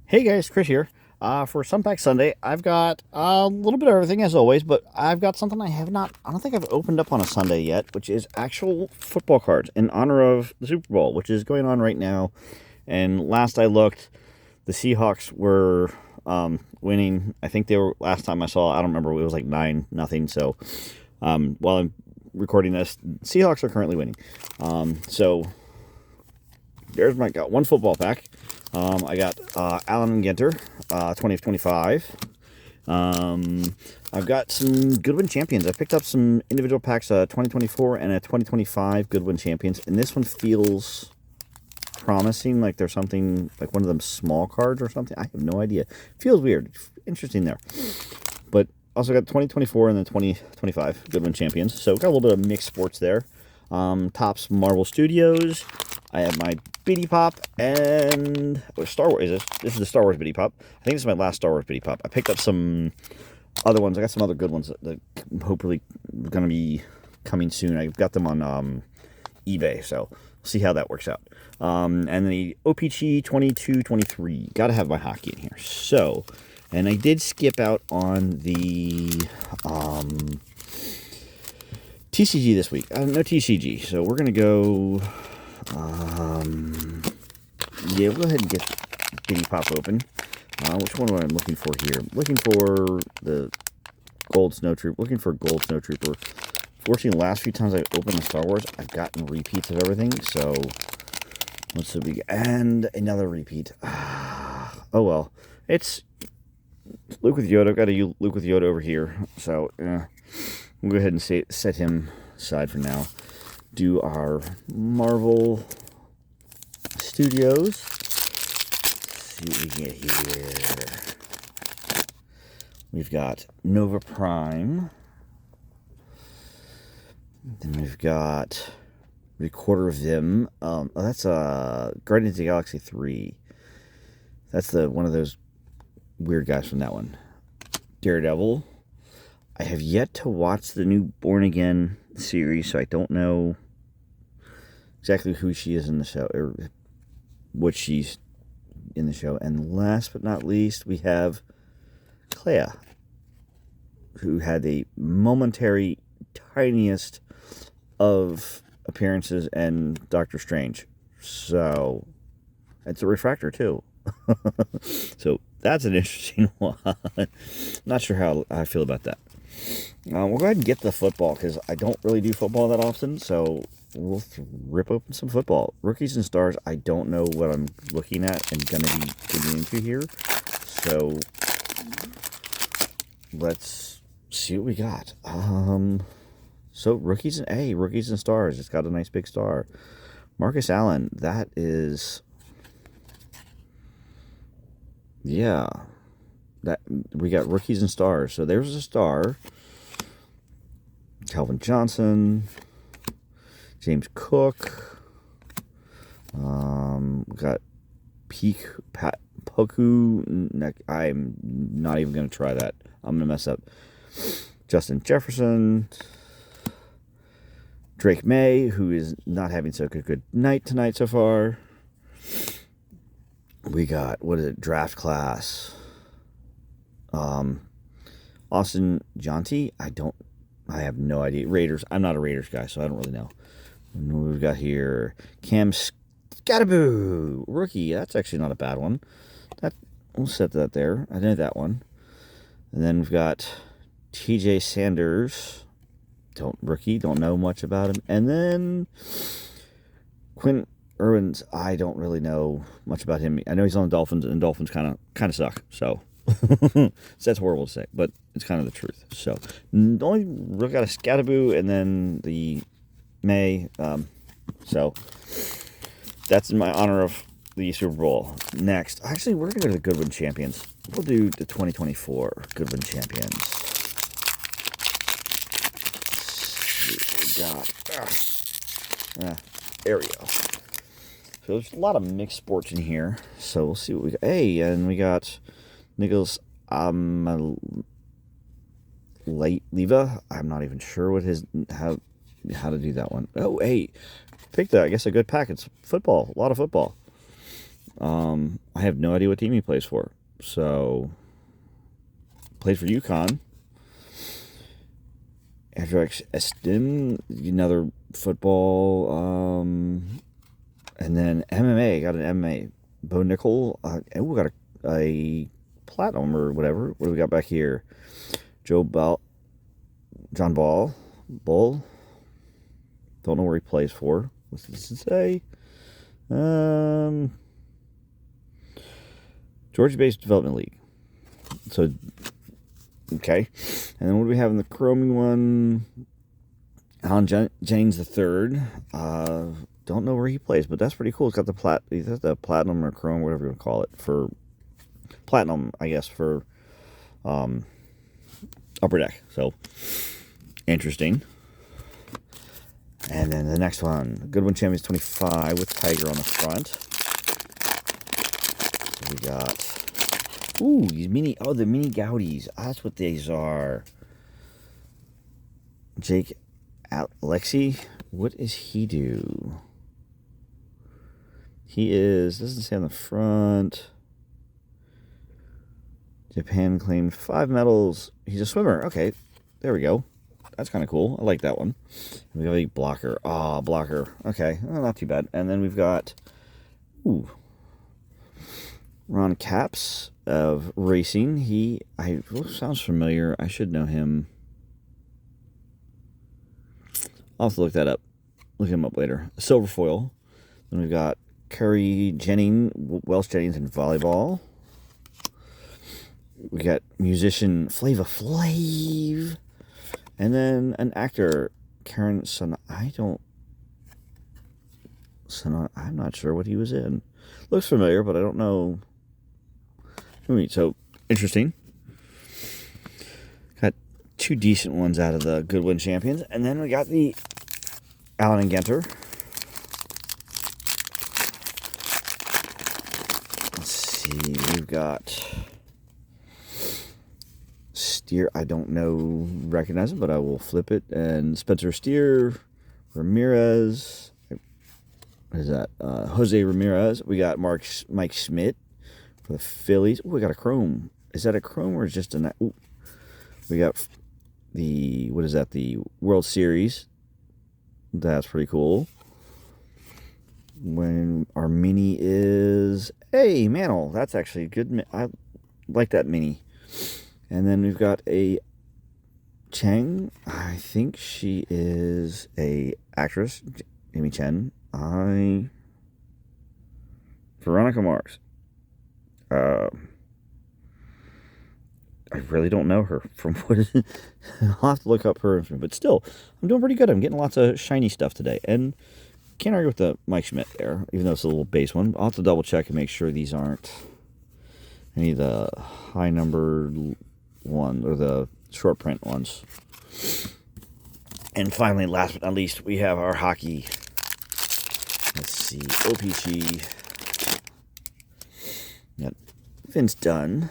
Hey guys, Chris here. For Sunpack Sunday, I've got a little bit of everything as always, but I've got something I don't think I've opened up on a Sunday yet, which is actual football cards in honor of the Super Bowl, which is going on right now. And last I looked, the Seahawks were winning. I think they were, last time I saw, I don't remember, it was like 9-0. So while I'm recording this, Seahawks are currently winning. So got one football pack. I got Allen and Ginter, 20 of 25. I've got some Goodwin Champions. I picked up some individual packs, 2024 and a 2025 Goodwin Champions. And this one feels promising, like there's something, like one of them small cards or something. I have no idea. Feels weird. Interesting there. But also got 2024 and the 2025 Goodwin Champions. So got a little bit of mixed sports there. Topps Marvel Studios. I have my Bitty Pop and Star Wars. This is the Star Wars Bitty Pop. I think this is my last Star Wars Bitty Pop. I picked up some other ones. I got some other good ones that hopefully going to be coming soon. I got them on eBay, so we'll see how that works out. And the OPC 22-23. Got to have my hockey in here. So, and I did skip out on the TCG this week. No TCG, so we're going to go... yeah, we'll go ahead and get Bitty Pop open. Which one am I looking for here? Looking for the Gold Snow Trooper. Looking for Gold Snow Trooper. Fortunately, the last few times I've opened the Star Wars, I've gotten repeats of everything. So, let's see. And another repeat. Oh, well. It's Luke with Yoda. I've got a Luke with Yoda over here. So, we'll go ahead and set him aside for now. Do our Marvel Studios. Let's see what we get here. We've got Nova Prime. Then we've got Recorder of Them. That's Guardians of the Galaxy 3. That's one of those weird guys from that one. Daredevil. I have yet to watch the new Born Again series, so I don't know exactly who she is in the show, or what she's in the show. And last but not least, we have Clea, who had the momentary tiniest of appearances in Doctor Strange. So, it's a refractor, too. So, that's an interesting one. Not sure how I feel about that. We'll go ahead and get the football, because I don't really do football that often, so we'll rip open some football. Rookies and Stars, I don't know what I'm looking at and going to be getting into here, so let's see what we got. So Rookies and Stars, it's got a nice big star. Marcus Allen, that is, yeah, that we got Rookies and Stars. So there's a star. Calvin Johnson, James Cook. We got Poku. I'm not even going to try that. I'm going to mess up. Justin Jefferson. Drake May, who is not having such a good night tonight so far. We got, what is it, draft class. Austin Jonty, I have no idea. Raiders, I'm not a Raiders guy, so I don't really know. And we've got here Cam Scattaboo, rookie. That's actually not a bad one. We'll set that there. I know that one. And then we've got TJ Sanders, rookie, don't know much about him. And then Quinn Irwins, I don't really know much about him. I know he's on the Dolphins, and Dolphins kind of suck. So that's horrible to say, but it's kind of the truth. So only really got a Scattaboo, and then the May. So that's in my honor of the Super Bowl. Next, actually, we're gonna go to the Goodwin Champions. We'll do the 2024 Goodwin Champions. Let's see what we got. There we go. So there's a lot of mixed sports in here. So we'll see what we got. Hey, and we got Nicholas Leva. I'm not even sure what how to do that one. Oh, hey, picked I guess a good pack. It's football, a lot of football. I have no idea what team he plays for. So, plays for UConn. Henrik Zetterberg, another football. And then MMA. Got an MMA. Bo Nickel. And we got a platinum or whatever. What do we got back here? John Ball. Bull. Don't know where he plays for. What's this say? Georgia-based Development League. So, okay. And then what do we have in the chroming one? Alan Jennings III. Don't know where he plays, but that's pretty cool. It's got the platinum or chrome, whatever you want to call it, for platinum, I guess, for Upper Deck. So, interesting. And then the next one, Goodwin Champions 25 with Tiger on the front. So we got, these the mini Gaudies. That's what these are. Jake Alexi, what does he do? He doesn't say on the front. Japan claimed 5 medals. He's a swimmer. Okay, there we go. That's kind of cool. I like that one. We have a blocker. Blocker. Okay, well, not too bad. And then we've got, Ron Capps of Racing. Sounds familiar. I should know him. I'll have to look that up. Look him up later. Silver foil. Then we've got Welsh Jennings in volleyball. We got musician Flava Flav. And then an actor, Karen I'm not sure what he was in. Looks familiar, but I don't know. So, interesting. Got 2 decent ones out of the Goodwin Champions. And then we got the Allen and Genter. Let's see. We've got Steer. I don't recognize him, but I will flip it. And Spencer Steer, Ramirez. What is that? Jose Ramirez. We got Mike Schmidt for the Phillies. We got a chrome. Is that a chrome or is just a? We got the The World Series. That's pretty cool. When our mini is Mantle. That's actually good. I like that mini. And then we've got a Cheng. I think she is a actress. Amy Chen. Veronica Mars. I really don't know her from what. I'll have to look up her, but still, I'm doing pretty good. I'm getting lots of shiny stuff today, and can't argue with the Mike Schmidt there, even though it's a little base one. I'll have to double check and make sure these aren't any of the high numbered one or the short print ones. And finally, last but not least, we have our hockey. Let's see, OPG. Got Vince Dunn.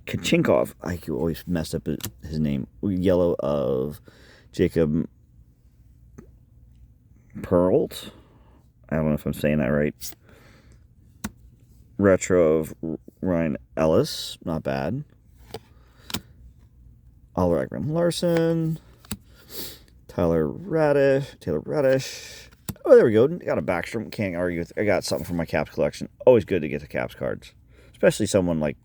Kachinkov. I always mess up his name. Yellow of Jacob Perlt. I don't know if I'm saying that right. Retro of Ryan Ellis. Not bad. Oliver Ekman Larson. Taylor Radish. Oh, there we go. Got a Backstrom. Can't argue with. I got something from my Caps collection. Always good to get the Caps cards, especially someone like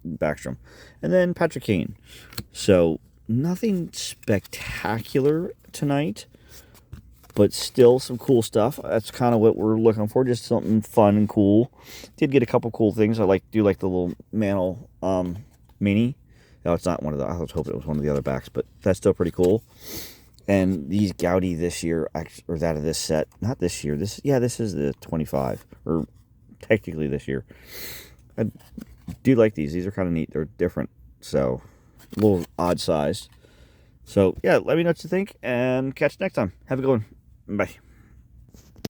Backstrom. And then Patrick Kane. So nothing spectacular tonight, but still some cool stuff. That's kind of what we're looking for. Just something fun and cool. Did get a couple cool things. I do like the little Mantle mini. No, it's not one of the. I was hoping it was one of the other backs, but that's still pretty cool. And these Gaudi this year, or that of this set, not this year. This is the 25, or technically this year. I do like these. These are kind of neat. They're different, so a little odd sized. So yeah, let me know what you think, and catch you next time. Have a good one. Bye.